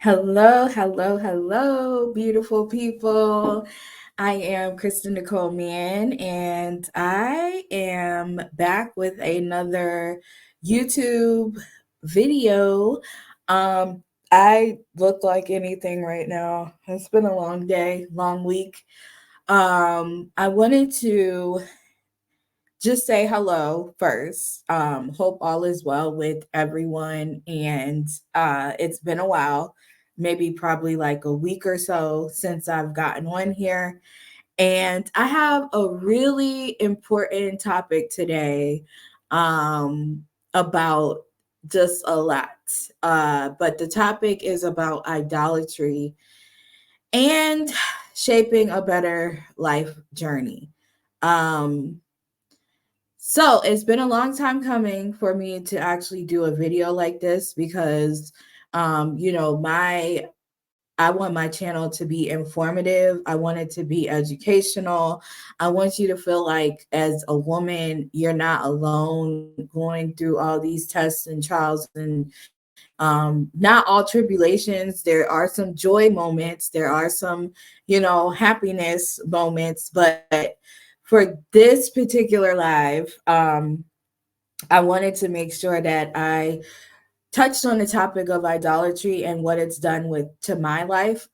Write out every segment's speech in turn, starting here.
Hello, hello, hello, beautiful people. I am Kristen Nicole Mann, and I am back with another YouTube video. I look like anything right now. It's been a long day, long week. I wanted to just say hello first. Hope all is well with everyone. And it's been a while, maybe probably like a week or so since I've gotten on here. And I have a really important topic today about just a lot. But the topic is about idolatry and shaping a better life journey. Um, so it's been a long time coming for me to actually do a video like this because, my I want my channel to be informative. I want it to be educational. I want you to feel like, as a woman, you're not alone going through all these tests and trials and not all tribulations. There are some joy moments. There are some, happiness moments. But for this particular live, I wanted to make sure that I touched on the topic of idolatry and what it's done with to my life,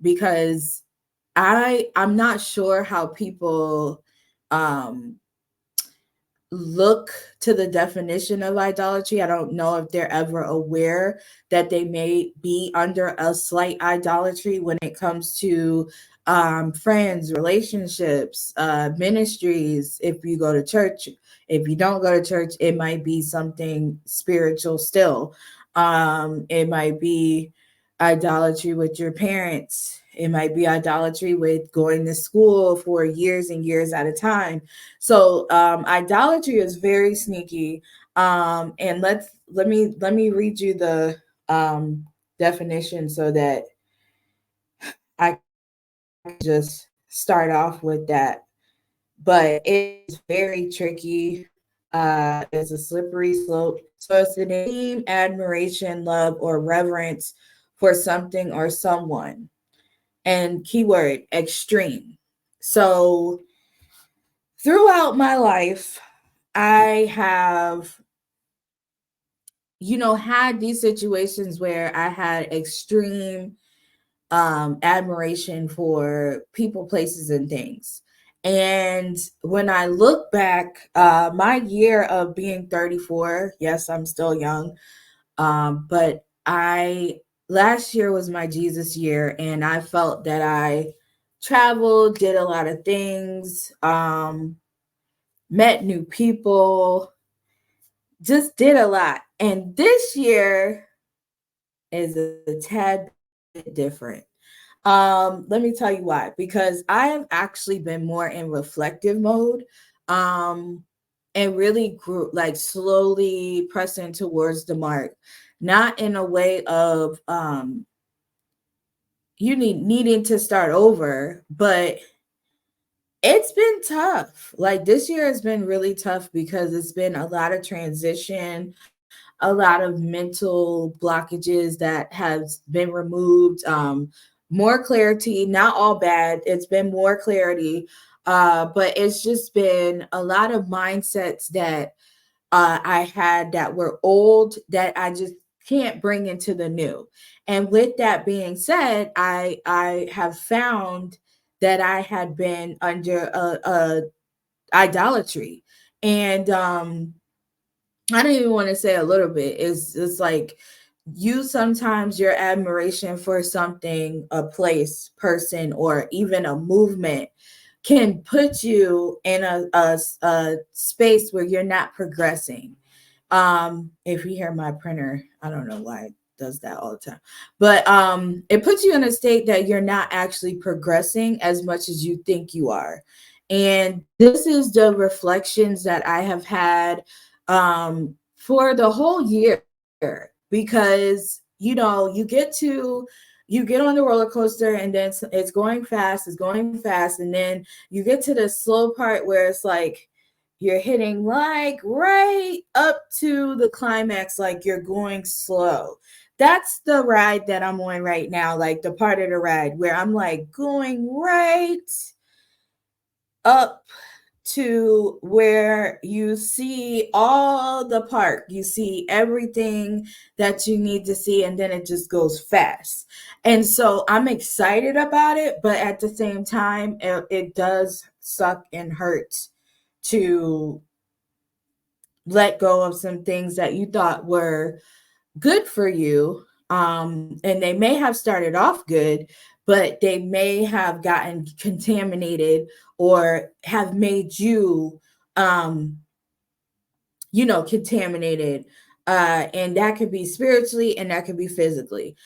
because I'm not sure how people um look to the definition of idolatry. I don't know if they're ever aware that they may be under a slight idolatry when it comes to friends, relationships, ministries. If you go to church, if you don't go to church, it might be something spiritual still. It might be idolatry with your parents. It might be idolatry with going to school for years and years at a time. So idolatry is very sneaky. And let me read you the definition so that I can just start off with that. But it's very tricky. It's a slippery slope. So it's an esteem, admiration, love, or reverence for something or someone. And keyword extreme. So throughout my life, I have, had these situations where I had extreme admiration for people, places, and things. And when I look back, my year of being 34, yes, I'm still young, but last year was my Jesus year, and I felt that I traveled, did a lot of things, met new people, just did a lot. And this year is a tad bit different. Let me tell you why. Because I have actually been more in reflective mode, um, and really grew like slowly pressing towards the mark, not in a way of needing to start over, but it's been tough. Like this year has been really tough because it's been a lot of transition, a lot of mental blockages that has been removed, more clarity, not all bad. It's been more clarity. But it's just been a lot of mindsets that I had that were old that I just can't bring into the new. And with that being said, I have found that I had been under a idolatry. And I don't even want to say a little bit. It's like you sometimes your admiration for something, a place, person, or even a movement can put you in a space where you're not progressing. If you hear my printer, I don't know why it does that all the time, but it puts you in a state that you're not actually progressing as much as you think you are. And this is the reflections that I have had for the whole year, because you get on the roller coaster, and then it's going fast, and then you get to the slow part where it's like you're hitting like right up to the climax, like you're going slow. that's the ride that I'm on right now, like the part of the ride where I'm like going right up to where you see all the park, you see everything that you need to see, and then it just goes fast. And so I'm excited about it, but at the same time, it does suck and hurt to let go of some things that you thought were good for you. And they may have started off good, but they may have gotten contaminated or have made you, um, contaminated. And that could be spiritually and that could be physically.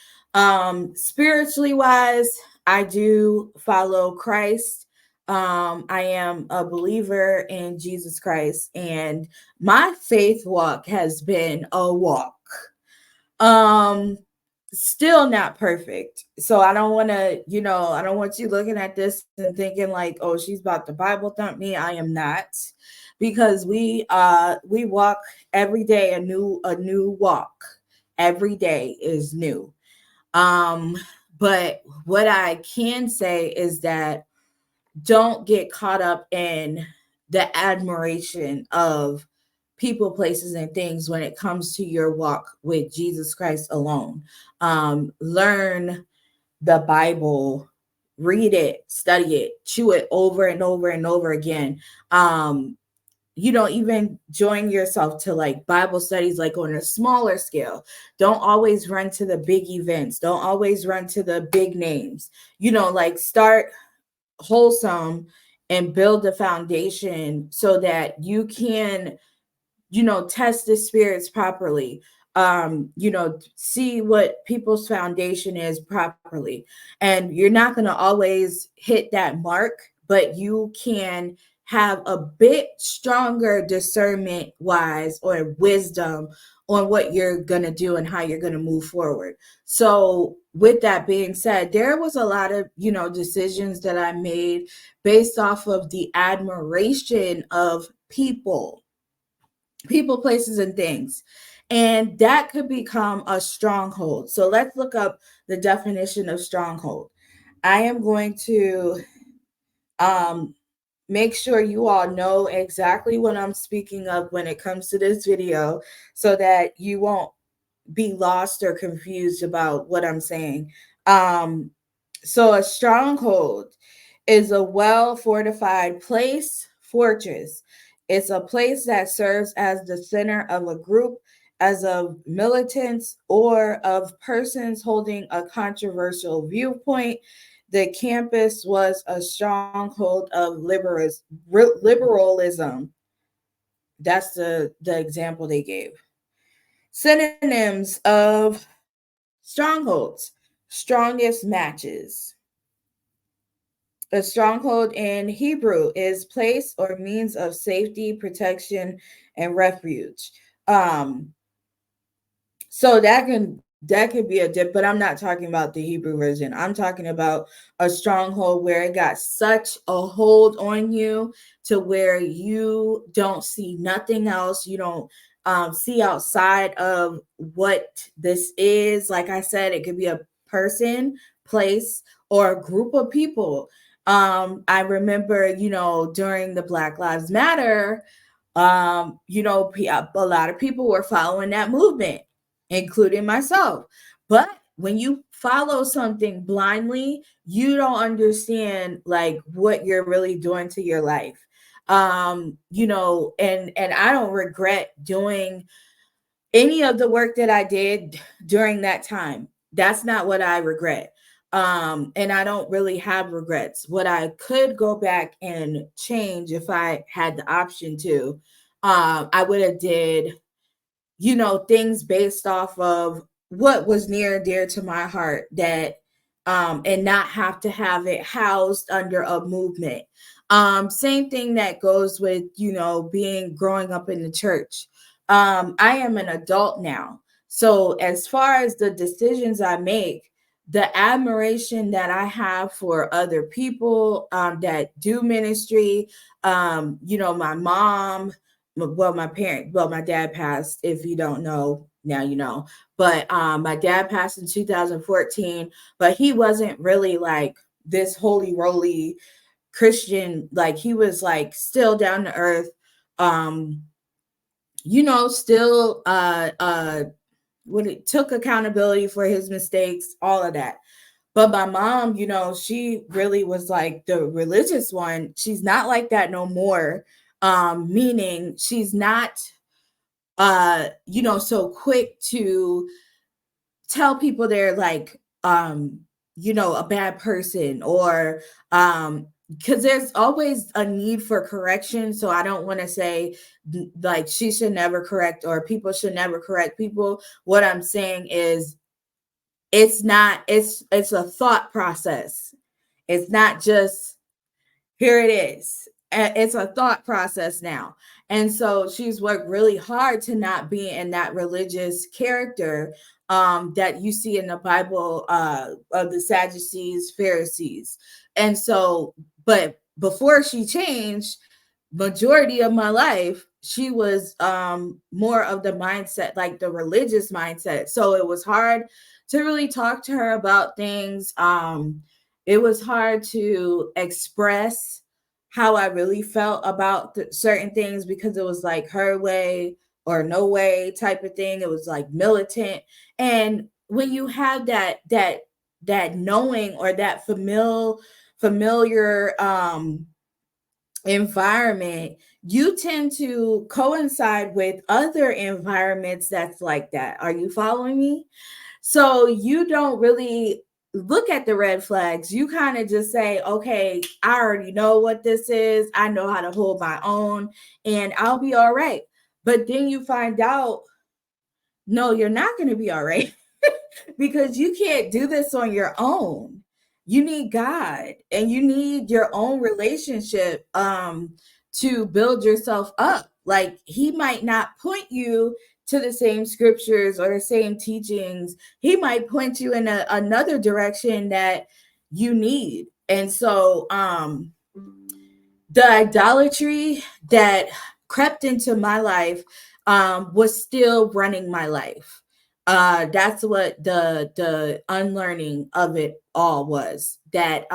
Spiritually wise, I do follow Christ. I am a believer in Jesus Christ, and my faith walk has been a walk. Um, Still not perfect. So I don't want to, I don't want you looking at this and thinking like, oh, she's about to Bible thump me. I am not, because we walk every day, a new walk. Every day is new. Um, but what I can say is that don't get caught up in the admiration of people, places, and things when it comes to your walk with Jesus Christ alone. Learn the Bible, read it, study it, chew it over and over and over again. Even join yourself to like Bible studies, like on a smaller scale. Don't always run to the big events, don't always run to the big names. Like start wholesome and build a foundation so that you can test the spirits properly, see what people's foundation is properly. And you're not going to always hit that mark, but you can have a bit stronger discernment wise or wisdom on what you're going to do and how you're going to move forward. So with that being said, there was a lot of decisions that I made based off of the admiration of people, places, and things. And that could become a stronghold. So let's look up the definition of stronghold. I am going to um, make sure you all know exactly what I'm speaking of when it comes to this video so that you won't be lost or confused about what I'm saying. So a stronghold is a well fortified place, fortress. It's a place that serves as the center of a group, as of militants, or of persons holding a controversial viewpoint. The campus was a stronghold of liberalism. That's the example they gave. Synonyms of strongholds: strongest matches. A stronghold in Hebrew is place or means of safety, protection, and refuge. Um, so that could be a dip, but I'm not talking about the Hebrew version. I'm talking about a stronghold where it got such a hold on you to where you don't see nothing else. You don't see outside of what this is. Like I said, it could be a person, place, or a group of people. I remember, during the Black Lives Matter, a lot of people were following that movement, including myself. But when you follow something blindly, you don't understand like what you're really doing to your life. And I don't regret doing any of the work that I did during that time. That's not what I regret. And I don't really have regrets. What I could go back and change if I had the option to, I would have did, things based off of what was near and dear to my heart, that and not have to have it housed under a movement. Same thing that goes with, being growing up in the church. I am an adult now. So as far as the decisions I make, the admiration that I have for other people that do ministry, my mom, my dad passed, if you don't know. Now you know. But my dad passed in 2014, but he wasn't really like this holy roly Christian. Like he was like still down to earth. Um, still when it took accountability for his mistakes, all of that. But my mom, she really was like the religious one. She's not like that no more. Meaning she's not so quick to tell people they're like a bad person, or because there's always a need for correction. So I don't want to say like she should never correct or people should never correct people. What I'm saying is it's a thought process. It's not just here it is. It's a thought process now. And so she's worked really hard to not be in that religious character that you see in the Bible of the Sadducees, Pharisees. And so, but before she changed, majority of my life, she was more of the mindset, like the religious mindset. So it was hard to really talk to her about things. It was hard to express how I really felt about certain things because it was like her way or no way type of thing. It was like militant. And when you have that knowing or that familiar environment, you tend to coincide with other environments that's like that. Are you following me? So you don't really look at the red flags. You kind of just say, okay, I already know what this is. I know how to hold my own and I'll be all right. But then you find out, no, you're not going to be all right because you can't do this on your own. You need God and you need your own relationship to build yourself up. Like he might not point you to the same scriptures or the same teachings. He might point you in another direction that you need. And so the idolatry that crept into my life was still running my life. That's what the unlearning of it all was. That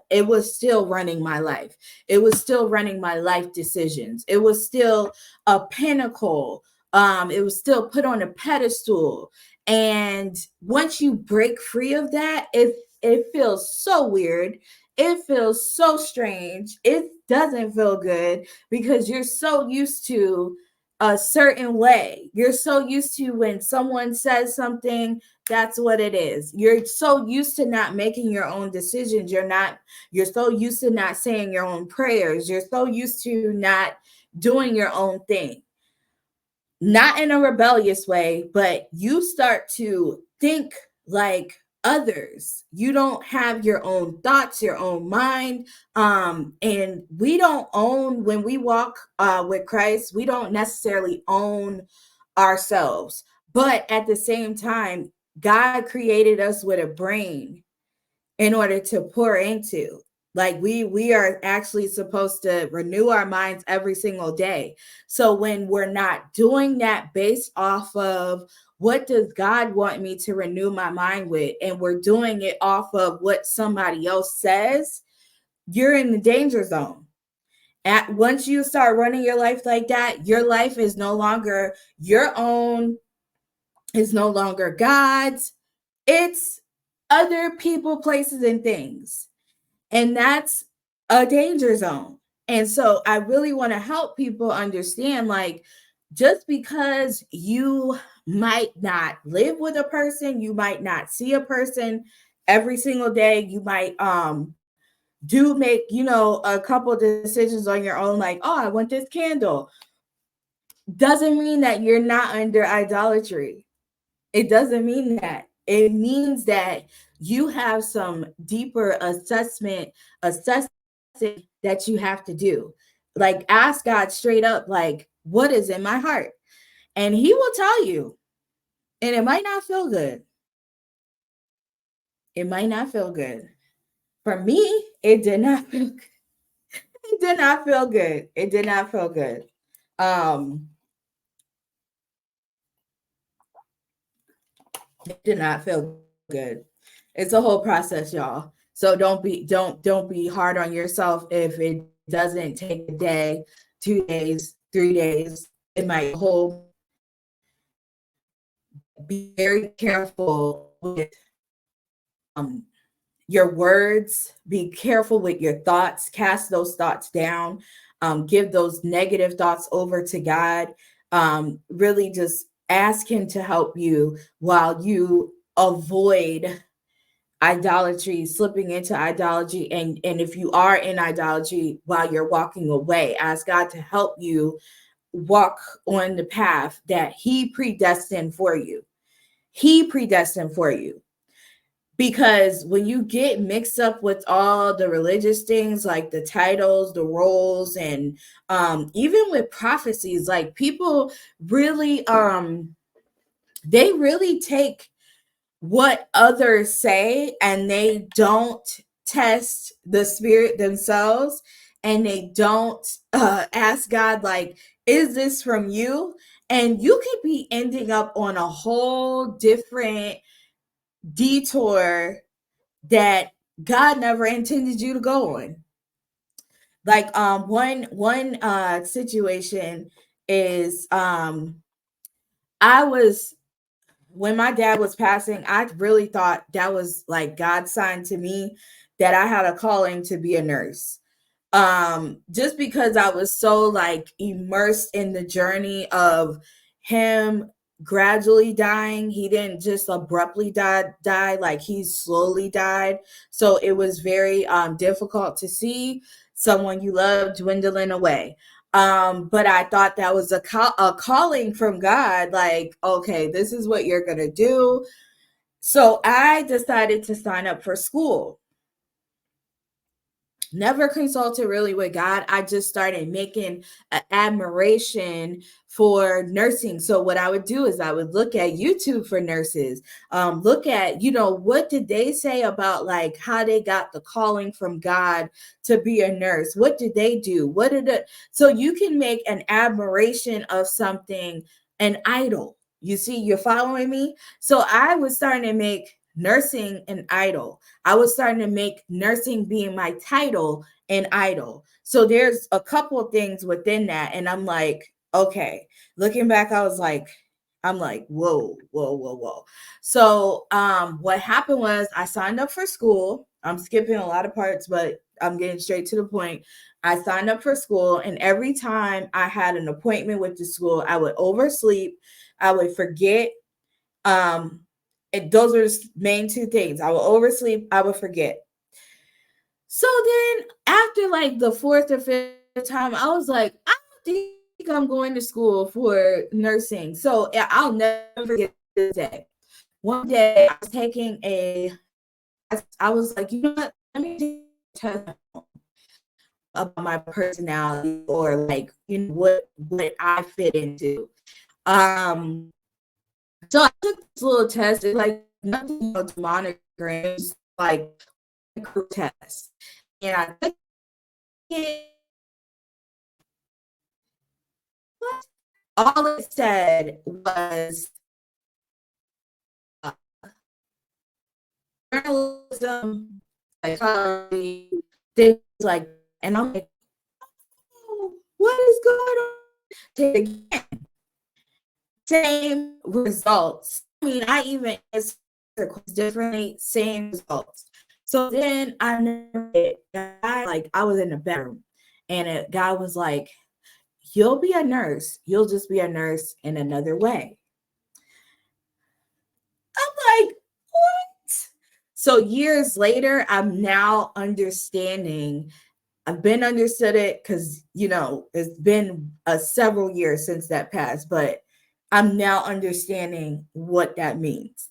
it was still running my life. It was still running my life decisions. It was still a pinnacle. It was still put on a pedestal. And once you break free of that, it feels so weird. It feels so strange. It doesn't feel good because you're so used to a certain way. You're so used to when someone says something, that's what it is. You're so used to not making your own decisions. You're so used to not saying your own prayers. You're so used to not doing your own thing. Not in a rebellious way, but you start to think like others. You don't have your own thoughts, your own mind. And we don't own, when we walk with Christ, we don't necessarily own ourselves. But at the same time, God created us with a brain in order to pour into. Like we are actually supposed to renew our minds every single day. So when we're not doing that based off of what does God want me to renew my mind with, and we're doing it off of what somebody else says, you're in the danger zone. Once you start running your life like that, your life is no longer your own, is no longer God's. It's other people, places, and things. And that's a danger zone. And so I really want to help people understand, like, just because you might not live with a person, you might not see a person every single day, you might do make, a couple decisions on your own, like, oh, I want this candle. Doesn't mean that you're not under idolatry. It doesn't mean that. It means that you have some deeper assessing that you have to do. Like ask God straight up, like, what is in my heart? And he will tell you. And it might not feel good. It might not feel good. For me, it did not feel good. It did not feel good. It did not feel good. Um, It did not feel good. It's a whole process, y'all. So don't be hard on yourself if it doesn't take a day, 2 days, 3 days. It might hold. Be very careful with um your words. Be careful with your thoughts. Cast those thoughts down. Give those negative thoughts over to God. Really just ask Him to help you while you avoid idolatry, slipping into idolatry. And if you are in idolatry while you're walking away, ask God to help you walk on the path that He predestined for you. He predestined for you. Because when you get mixed up with all the religious things like the titles, the roles, and even with prophecies, like people really they really take what others say and they don't test the spirit themselves, and they don't ask God, like, is this from you? And you could be ending up on a whole different detour that God never intended you to go on. Like one situation is I was when my dad was passing, I really thought that was like God's sign to me that I had a calling to be a nurse. Just because I was so like immersed in the journey of him gradually dying. He didn't just abruptly die, like he slowly died. So it was very difficult to see someone you love dwindling away. But I thought that was a calling from God, like, okay, this is what you're gonna do. So I decided to sign up for school. Never consulted really with God. I just started making an admiration for nursing. So what I would do is I would look at YouTube for nurses, look at, what did they say about like how they got the calling from God to be a nurse? What did they do? So you can make an admiration of something an idol. You see, you're following me? So I was starting to make nursing an idol. I was starting to make nursing being my title an idol. So there's a couple of things within that. And I'm like, okay, looking back, I'm like, whoa, whoa, whoa, whoa. So what happened was I signed up for school. I'm skipping a lot of parts, but I'm getting straight to the point. I signed up for school, and every time I had an appointment with the school, I would oversleep, I would forget. Those are the main two things. I will oversleep, I will forget. So then after like the fourth or fifth time, I was like, I don't think I'm going to school for nursing. So I'll never forget this day. One day I was taking I was like, you know what? Let me take a test about my personality, or like, what I fit into. Um, so I took this little test. It's like nothing, to monitor, it's like a group test. And I took it. All it said was uh, journalism, psychology, things like, and I'm like, oh, what is going on? Again, same results. I mean, I even answered differently, same results. So then I was in the bedroom, and a guy was like, you'll be a nurse. You'll just be a nurse in another way. I'm like, what? So years later, I'm now understanding. I've been understood it because, it's been several years since that passed, but I'm now understanding what that means.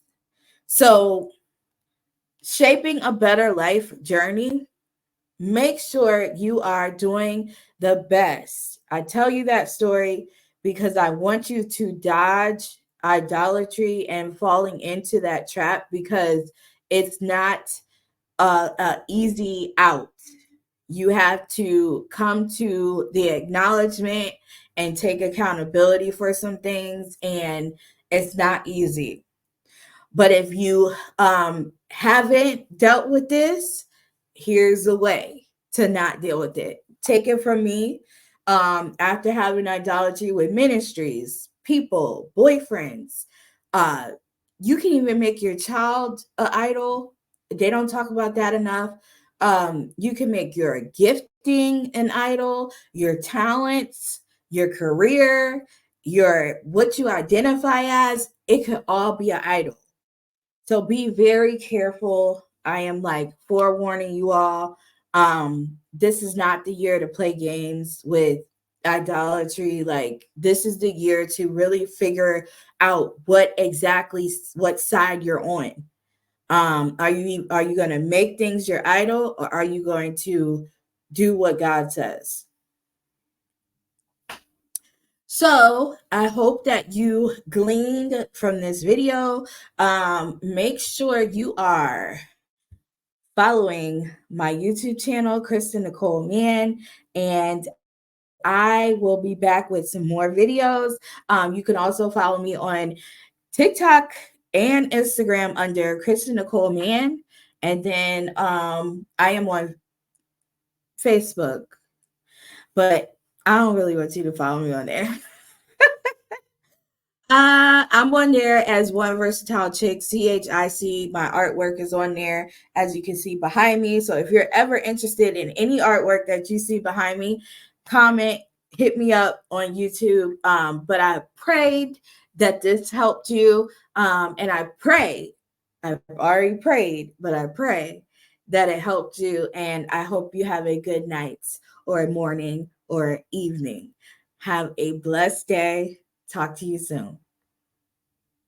So shaping a better life journey, make sure you are doing the best. I tell you that story because I want you to dodge idolatry and falling into that trap, because it's not a easy out. You have to come to the acknowledgement and take accountability for some things, and it's not easy. But if you haven't dealt with this, here's a way to not deal with it. Take it from me. After having idolatry with ministries, people, boyfriends, uh, you can even make your child an idol. They don't talk about that enough. You can make your gifting an idol, your talents, your career, your what you identify as. It could all be an idol. So be very careful. I am like forewarning you all. This is not the year to play games with idolatry. Like this is the year to really figure out what side you're on. Are you going to make things your idol, or are you going to do what God says? So I hope that you gleaned from this video. Make sure you are following my YouTube channel, Kristen Nicole Mann, and I will be back with some more videos. You can also follow me on TikTok and Instagram under Kristen Nicole Mann. And then I am on Facebook, but I don't really want you to follow me on there. I'm on there as One Versatile Chick, CHIC. My artwork is on there, as you can see behind me. So if you're ever interested in any artwork that you see behind me, comment, hit me up on YouTube. But I prayed that this helped you. And I've already prayed, but I pray that it helped you. And I hope you have a good night or a morning or evening. Have a blessed day. Talk to you soon.